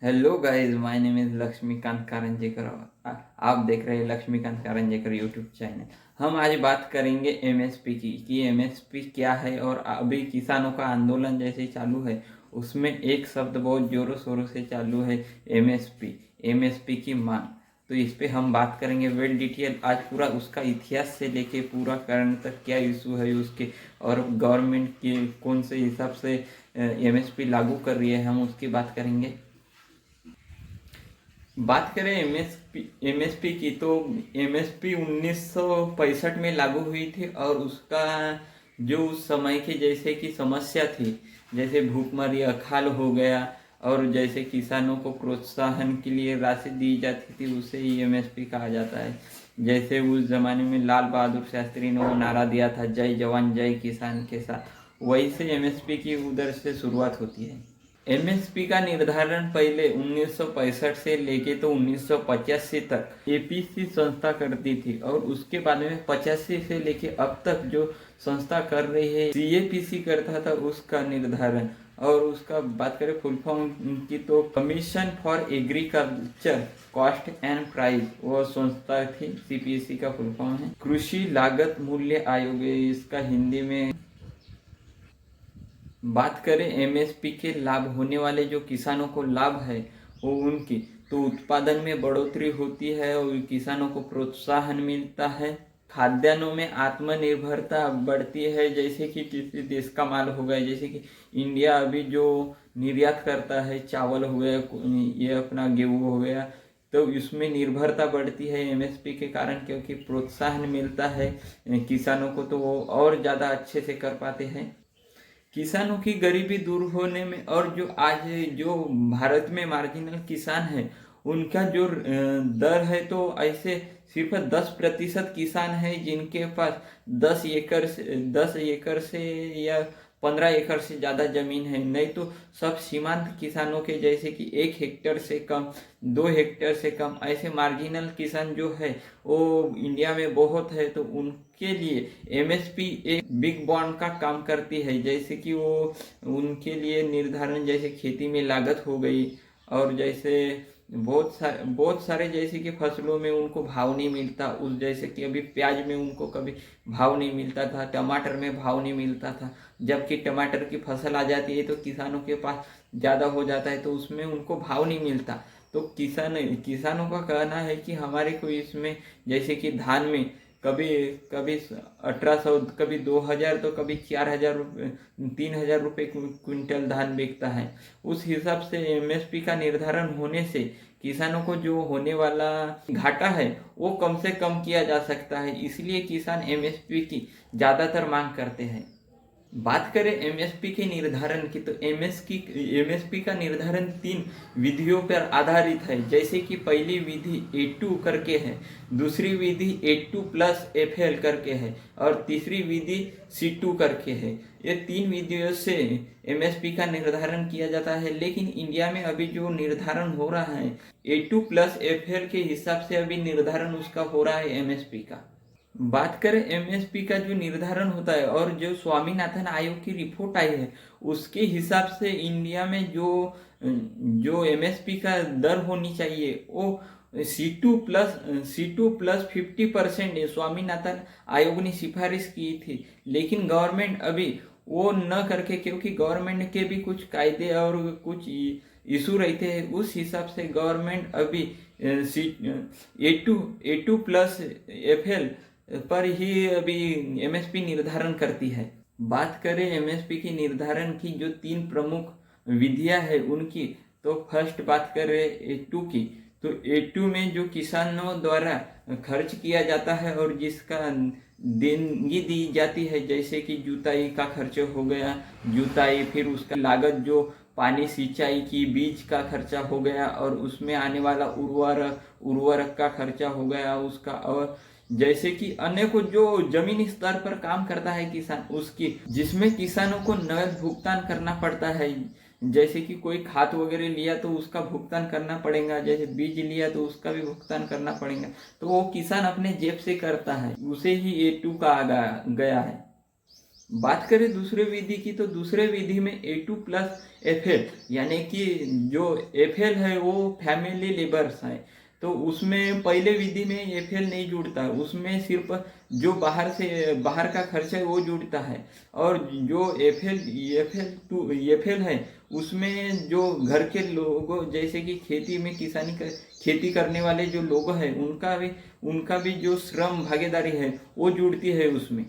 Hello guys, my name is Laxmikant Karanjekar. आप देख रहे हैं लक्ष्मीकांत कारंजेकर यूट्यूब चैनल। हम आज बात करेंगे एमएसपी की कि एमएसपी क्या है। और अभी किसानों का आंदोलन जैसे चालू है, उसमें एक शब्द बहुत ज़ोरों शोरों से चालू है, एमएसपी। एमएसपी की मांग। तो इस पे हम बात करेंगे वेल डिटेल। आज पूरा उसका इतिहास से लेके पूरा करंट तक क्या इशू है उसके, और गवर्नमेंट के कौन से हिसाब से एमएसपी लागू कर रही है, हम उसकी बात करेंगे। बात करें एमएसपी की, तो एमएसपी 1965 में लागू हुई थी। और उसका जो उस समय की जैसे कि समस्या थी, जैसे भूखमरी, अकाल हो गया, और जैसे किसानों को प्रोत्साहन के लिए राशि दी जाती थी, उसे ही एमएसपी कहा जाता है। जैसे उस जमाने में लाल बहादुर शास्त्री ने वो नारा दिया था, जय जवान जय किसान के साथ, वही से एमएसपी की उधर से शुरुआत होती है। एमएसपी का निर्धारण पहले 1965 से लेके तो 1985 तक एपीसी संस्था करती थी, और उसके बाद में 85 से लेके अब तक जो संस्था कर रही है सीएपीसी करता था उसका निर्धारण। और उसका बात करें फुल फॉर्म की, तो commission for agriculture cost and price, वो संस्था थी। सीपीएससी का फुल फॉर्म है कृषि लागत मूल्य आयोग, इसका हिंदी में। बात करें एमएसपी के लाभ, होने वाले जो किसानों को लाभ है वो उनकी, तो उत्पादन में बढ़ोतरी होती है और किसानों को प्रोत्साहन मिलता है। खाद्यान्नों में आत्मनिर्भरता बढ़ती है, जैसे कि किसी देश का माल हो गया, जैसे कि इंडिया अभी जो निर्यात करता है, चावल हो गया, ये अपना गेहूँ हो गया, तो इसमें निर्भरता बढ़ती है एमएसपी के कारण, क्योंकि प्रोत्साहन मिलता है किसानों को, तो वो और ज़्यादा अच्छे से कर पाते हैं। किसानों की गरीबी दूर होने में, और जो आज जो भारत में मार्जिनल किसान है उनका जो दर है, तो ऐसे सिर्फ 10% किसान है जिनके पास 10 एकड़ से या 15 एकड़ से ज़्यादा ज़मीन है। नहीं तो सब सीमांत किसानों के, जैसे कि 1 हेक्टेयर से कम, 2 हेक्टेयर से कम, ऐसे मार्जिनल किसान जो है वो इंडिया में बहुत है। तो उनके लिए एमएसपी एक बिग बॉन्ड का काम करती है, जैसे कि वो उनके लिए निर्धारण, जैसे खेती में लागत हो गई, और जैसे बहुत सारे जैसे कि फसलों में उनको भाव नहीं मिलता, उस जैसे कि अभी प्याज में उनको कभी भाव नहीं मिलता था, टमाटर में भाव नहीं मिलता था। जबकि टमाटर की फसल आ जाती है तो किसानों के पास ज़्यादा हो जाता है, तो उसमें उनको भाव नहीं मिलता। तो किसानों का कहना है कि हमारे को इसमें, जैसे कि धान में कभी कभी 1800, कभी 2000, तो कभी 4000 रुपये, 3000 रुपये क्विंटल धान बिकता है। उस हिसाब से एमएसपी का निर्धारण होने से किसानों को जो होने वाला घाटा है वो कम से कम किया जा सकता है, इसलिए किसान एमएसपी की ज़्यादातर मांग करते हैं। बात करें एमएसपी के निर्धारण की, तो एमएसपी का निर्धारण 3 विधियों पर आधारित है। जैसे कि पहली विधि A2 करके है, दूसरी विधि A2 प्लस FL करके है, और तीसरी विधि C2 करके है। ये 3 विधियों से एमएसपी का निर्धारण किया जाता है। लेकिन इंडिया में अभी जो निर्धारण हो रहा है A2 प्लस FL के हिसाब से अभी निर्धारण उसका हो रहा है एमएसपी का। बात करें एमएसपी का जो निर्धारण होता है, और जो स्वामीनाथन आयोग की रिपोर्ट आई है उसके हिसाब से इंडिया में जो जो एमएसपी का दर होनी चाहिए वो C2 प्लस 50% स्वामीनाथन आयोग ने सिफारिश की थी। लेकिन गवर्नमेंट अभी वो न करके, क्योंकि गवर्नमेंट के भी कुछ कायदे और कुछ इशू रहते हैं, उस हिसाब से गवर्नमेंट अभी A2 प्लस FL पर ही अभी एमएसपी निर्धारण करती है। बात करें एमएसपी की निर्धारण की जो 3 प्रमुख विधियां हैं उनकी, तो फर्स्ट बात करें A2 की, तो A2 में जो किसानों द्वारा खर्च किया जाता है और जिसका देनगी दी जाती है, जैसे कि जुताई का खर्च हो गया, जुताई, फिर उसका लागत जो पानी, सिंचाई की, बीज का खर्चा हो गया, और उसमें आने वाला उर्वरक का खर्चा हो गया उसका, और जैसे कि अन्य को जो जमीनी स्तर पर काम करता है किसान उसकी, जिसमें किसानों को नगद भुगतान करना पड़ता है। जैसे कि कोई खाद वगैरह लिया तो उसका भुगतान करना पड़ेगा, जैसे बीज लिया तो उसका भी भुगतान करना पड़ेगा, तो वो किसान अपने जेब से करता है, उसे ही A2 कहा गया है। बात करें दूसरे विधि की, तो दूसरे विधि में A2+FL, यानी कि जो FL है वो फैमिली लेबर्स है। तो उसमें पहले विधि में FL नहीं जुड़ता, उसमें सिर्फ जो बाहर का खर्चा है वो जुड़ता है। और जो FL है, उसमें जो घर के लोगों, जैसे कि खेती करने वाले जो लोग हैं, उनका भी जो श्रम भागीदारी है वो जुड़ती है उसमें।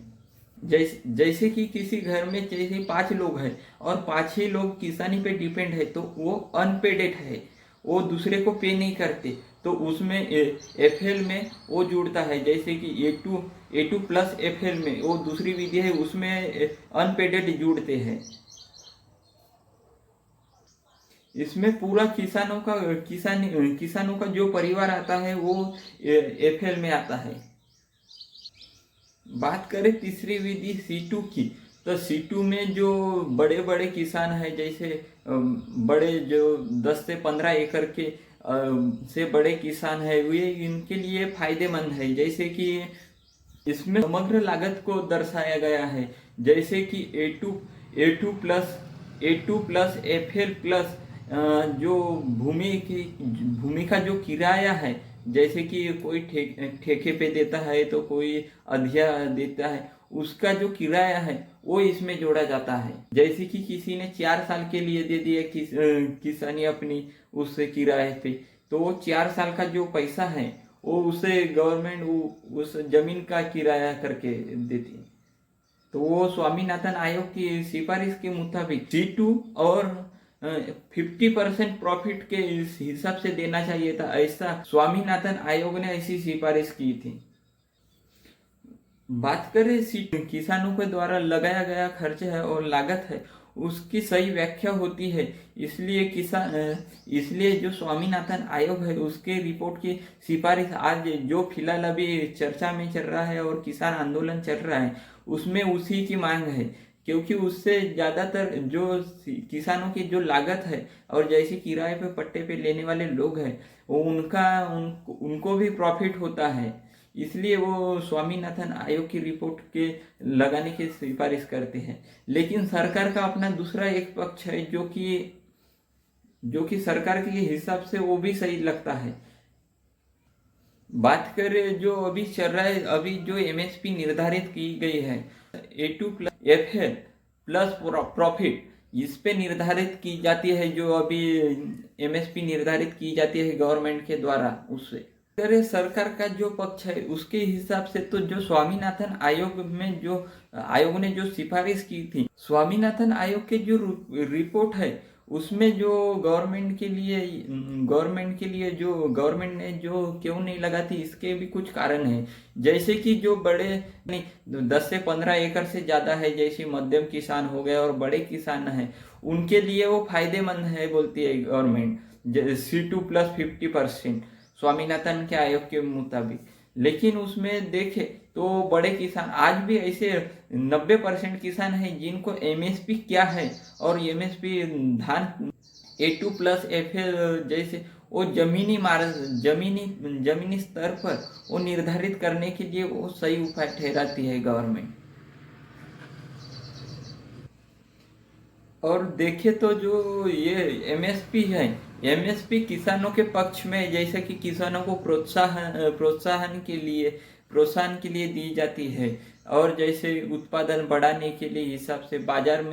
जैसे कि किसी घर में जैसे 5 लोग हैं और 5 ही लोग किसानी पे डिपेंड है, तो वो अनपेडेड है, वो दूसरे को पे नहीं करते, तो उसमें FL में वो जुड़ता है। जैसे कि A2+FL में वो दूसरी विधि है, उसमें अनपेडेड जुड़ते हैं। इसमें पूरा किसानों का जो परिवार आता है वो FL में आता है। बात करें तीसरी विधि C2 की, तो C2 में जो बड़े बड़े किसान हैं, जैसे बड़े जो 10 से 15 एकड़ के से बड़े किसान हैं, वे इनके लिए फायदेमंद है। जैसे कि इसमें समग्र लागत को दर्शाया गया है, जैसे कि A2+FL प्लस जो भूमि का जो किराया है, जैसे कि कोई ठेके पे देता है तो कोई अधिया देता है, उसका जो किराया है वो इसमें जोड़ा जाता है। जैसे कि किसी ने 4 साल के लिए दे दिया किसानी अपनी उस किराए पे, तो वो 4 साल का जो पैसा है वो उसे गवर्नमेंट उस जमीन का किराया करके देती है। तो वो स्वामीनाथन आयोग की सिफारिश के मुताबिक C2 और 50% प्रॉफिट के हिसाब से देना चाहिए था, ऐसा स्वामीनाथन आयोग ने ऐसी सिफारिश की थी। बात करें किसानों के द्वारा लगाया गया खर्च है और लागत है, उसकी सही व्याख्या होती है। इसलिए जो स्वामीनाथन आयोग है उसके रिपोर्ट की सिफारिश आज जो फिलहाल अभी चर्चा में चल रहा है और किसान आंदोलन चल रहा है, उसमें उसी की मांग है। क्योंकि उससे ज़्यादातर जो किसानों की जो लागत है और जैसे किराए पे पट्टे पे लेने वाले लोग हैं, वो उनको भी प्रॉफिट होता है। इसलिए वो स्वामीनाथन आयोग की रिपोर्ट के लगाने की सिफारिश करते हैं। लेकिन सरकार का अपना दूसरा एक पक्ष है, जो कि सरकार के हिसाब से वो भी सही लगता है। बात करें जो अभी चल रहा है, अभी जो MSP निर्धारित की गई है A2+FL प्लस प्रॉफिट, इस पे निर्धारित की जाती है, जो अभी MSP निर्धारित की जाती है गवर्नमेंट के द्वारा, उससे अरे सरकार का जो पक्ष है उसके हिसाब से तो जो स्वामीनाथन आयोग ने जो सिफारिश की थी, स्वामीनाथन आयोग के जो रिपोर्ट है उसमें जो गवर्नमेंट ने जो क्यों नहीं लगाती, इसके भी कुछ कारण है। जैसे कि जो बड़े नहीं 10 से 15 एकड़ से ज़्यादा है, जैसे मध्यम किसान हो गए और बड़े किसान हैं, उनके लिए वो फायदेमंद है बोलती है गवर्नमेंट, C2+50% स्वामीनाथन के आयोग के मुताबिक। लेकिन उसमें देखे तो बड़े किसान आज भी ऐसे 90% किसान हैं जिनको MSP क्या है और MSP धान A2+FL जैसे वो जमीनी स्तर पर वो निर्धारित करने के लिए वो सही उपाय ठहराती है गवर्नमेंट। और देखे तो जो ये MSP किसानों के पक्ष में, जैसे कि किसानों को प्रोत्साहन के लिए दी जाती है, और जैसे उत्पादन बढ़ाने के लिए हिसाब से बाजार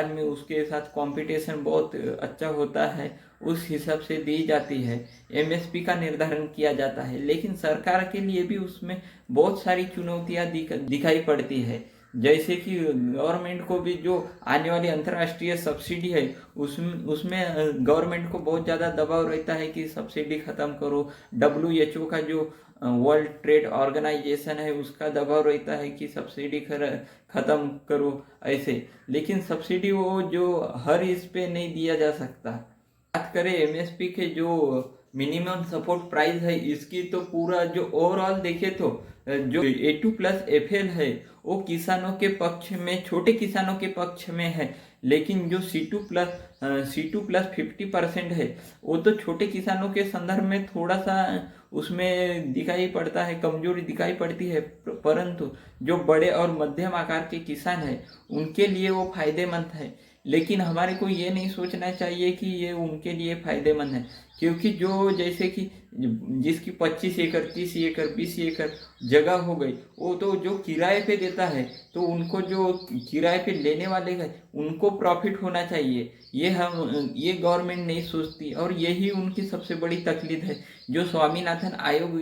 में उसके साथ कंपटीशन बहुत अच्छा होता है, उस हिसाब से दी जाती है, MSP का निर्धारण किया जाता है। लेकिन सरकार के लिए भी उसमें बहुत सारी चुनौतियां दिखाई पड़ती है। जैसे कि गवर्नमेंट को भी जो आने वाली अंतर्राष्ट्रीय सब्सिडी है, उसमें गवर्नमेंट को बहुत ज़्यादा दबाव रहता है कि सब्सिडी ख़त्म करो। WHO का जो वर्ल्ड ट्रेड ऑर्गेनाइजेशन है उसका दबाव रहता है कि सब्सिडी ख़त्म करो ऐसे। लेकिन सब्सिडी वो जो हर इस पे नहीं दिया जा सकता। बात करें MSP के जो मिनिमम सपोर्ट प्राइस है इसकी, तो पूरा जो ओवरऑल देखे तो जो A2+FL है वो किसानों के पक्ष में, छोटे किसानों के पक्ष में है। लेकिन जो C2+50% है वो तो छोटे किसानों के संदर्भ में थोड़ा सा उसमें दिखाई पड़ता है, कमजोरी दिखाई पड़ती है, परंतु जो बड़े और मध्यम आकार के किसान है उनके लिए वो फायदेमंद है। लेकिन हमारे को ये नहीं सोचना चाहिए कि ये उनके लिए फायदेमंद है, क्योंकि जो जैसे कि जिसकी 25 एकड़ 30 एकड़ 20 एकड़ जगह हो गई, वो तो जो किराए पे देता है, तो उनको जो किराए पे लेने वाले हैं उनको प्रॉफिट होना चाहिए। ये गवर्नमेंट नहीं सोचती, और यही उनकी सबसे बड़ी तकलीफ है। जो स्वामीनाथन आयोग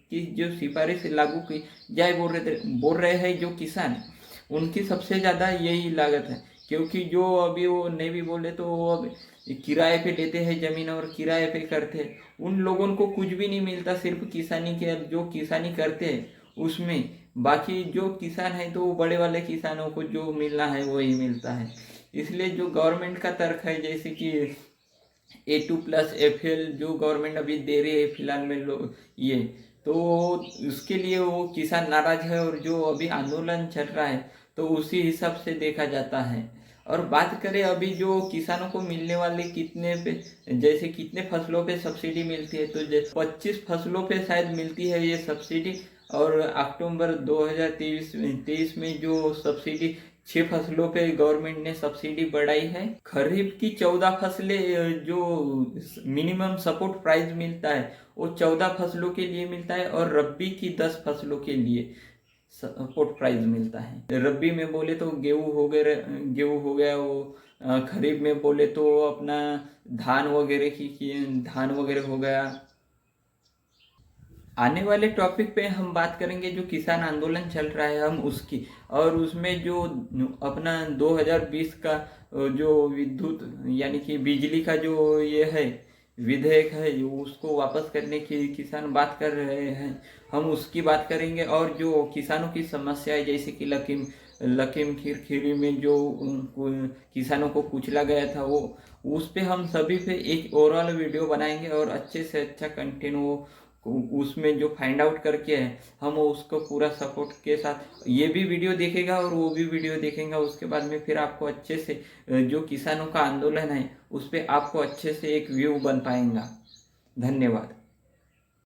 की जो सिफारिश लागू की जाए बोल रहे हैं जो किसान, उनकी सबसे ज़्यादा यही लागत है। क्योंकि जो अभी वो नहीं भी बोले तो वो अब किराए पे लेते हैं ज़मीन और किराए पे करते हैं, उन लोगों को कुछ भी नहीं मिलता, सिर्फ किसानी के जो किसानी करते हैं उसमें। बाकी जो किसान है तो बड़े वाले किसानों को जो मिलना है वही मिलता है। इसलिए जो गवर्नमेंट का तर्क है, जैसे कि A2+ FL जो गवर्नमेंट अभी दे रही है फिलहाल में ये, तो उसके लिए वो किसान नाराज है, और जो अभी आंदोलन चल रहा है तो उसी हिसाब से देखा जाता है। और बात करें अभी जो किसानों को मिलने वाले कितने पे, जैसे कितने फसलों पे सब्सिडी मिलती है, तो जैसे 25 फसलों पे शायद मिलती है ये सब्सिडी। और अक्टूबर 2023 में जो सब्सिडी 6 फसलों पे गवर्नमेंट ने सब्सिडी बढ़ाई है। खरीफ की 14 फसलें जो मिनिमम सपोर्ट प्राइस मिलता है वो 14 फसलों के लिए मिलता है, और रबी की 10 फसलों के लिए सपोर्ट प्राइस मिलता है। रबी में बोले तो गेहूँ हो गया वो, खरीफ में बोले तो अपना धान वगैरह हो गया। आने वाले टॉपिक पे हम बात करेंगे जो किसान आंदोलन चल रहा है हम उसकी, और उसमें जो अपना 2020 का जो विद्युत यानी कि बिजली का जो ये है विधेयक है, जो उसको वापस करने की किसान बात कर रहे हैं, हम उसकी बात करेंगे। और जो किसानों की समस्या है, जैसे कि लखीमपुर खीरी में जो किसानों को कुचला गया था, वो उस पे हम सभी पे एक ओवरऑल वीडियो बनाएंगे, और अच्छे से अच्छा कंटेंट वो उसमें जो फाइंड आउट करके है हम उसको पूरा सपोर्ट के साथ ये भी वीडियो देखेगा और वो भी वीडियो देखेगा। उसके बाद में फिर आपको अच्छे से जो किसानों का आंदोलन है उस पर आपको अच्छे से एक व्यू बन पाएगा। धन्यवाद।